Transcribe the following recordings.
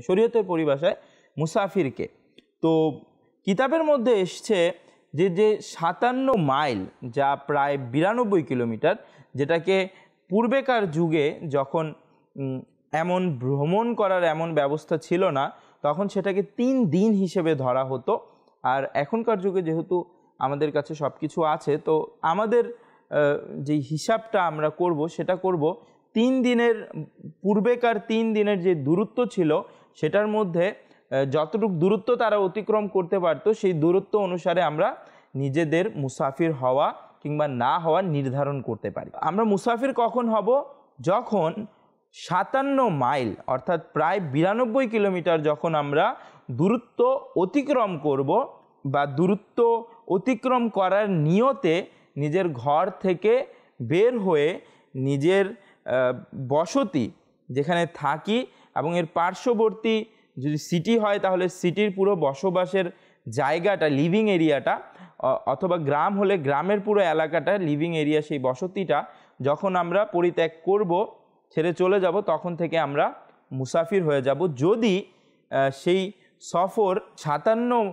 শরীয়তের পরিভাষায় মুসাফিরকে। তো কিতাবের মধ্যে এসছে যে 57 মাইল, যা প্রায় 92 কিলোমিটার, যেটাকে পূর্বেকার যুগে যখন এমন ভ্রমণ করার এমন ব্যবস্থা ছিল না, তখন সেটাকে 3 দিন হিসেবে ধরা হতো। আর এখনকার যুগে যেহেতু আমাদের কাছে সব কিছু আছে, তো আমাদের যে হিসাবটা আমরা করব সেটা করব 3 দিনের পূর্বেকার 3 দিনের যে দূরত্ব ছিল সেটার মধ্যে যতটুকু দূরত্ব তারা অতিক্রম করতে পারত, সেই দূরত্ব অনুসারে আমরা নিজেদের মুসাফির হওয়া কিংবা না হওয়া নির্ধারণ করতে পারি। আমরা মুসাফির কখন হব? যখন 57 মাইল অর্থাৎ প্রায় 92 কিলোমিটার যখন আমরা দূরত্ব অতিক্রম করব, বা দূরত্ব অতিক্রম করার নিয়তে নিজের ঘর থেকে বের হয়ে নিজের বসতি যেখানে থাকি এবং এর পার্শ্ববর্তী যদি সিটি হয় তাহলে সিটির পুরো বসবাসের জায়গাটা, লিভিং এরিয়াটা, অথবা গ্রাম হলে গ্রামের পুরো এলাকাটা লিভিং এরিয়া, সেই বসতিটা যখন আমরা পরিত্যাগ করব, ছেড়ে চলে যাব, তখন থেকে আমরা মুসাফির হয়ে যাব। যদি সেই সফর 57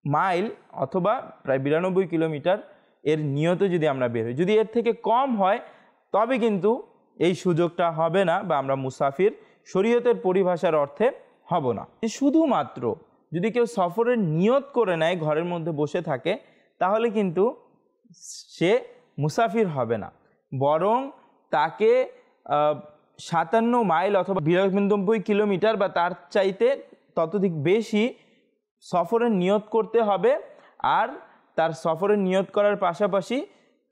মাইল অথবা প্রায় 92 কিলোমিটার এর নিয়তে যদি আমরা বের হই। যদি এর থেকে কম হয় তবে কিন্তু এই সুযোগটা হবে না, বা আমরা মুসাফির শরীয়তের পরিভাষার অর্থে হব না। শুধুমাত্র যদি কেউ সফরের নিয়ত করে নেয়, ঘরের মধ্যে বসে থাকে, তাহলে কিন্তু সে মুসাফির হবে না, বরং তাকে 57 মাইল অথবা 92 কিলোমিটার বা তার চাইতে ততোধিক বেশি সফরের নিয়ত করতে হবে। আর তার সফরের নিয়ত করার পাশাপাশি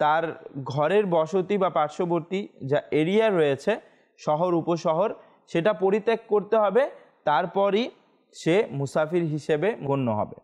তার ঘরের বসতি বা পার্শ্ববর্তী যা এরিয়া রয়েছে, শহর উপশহর, সেটা পরিত্যাগ করতে হবে, তারপরই সে মুসাফির হিসেবে গণ্য হবে।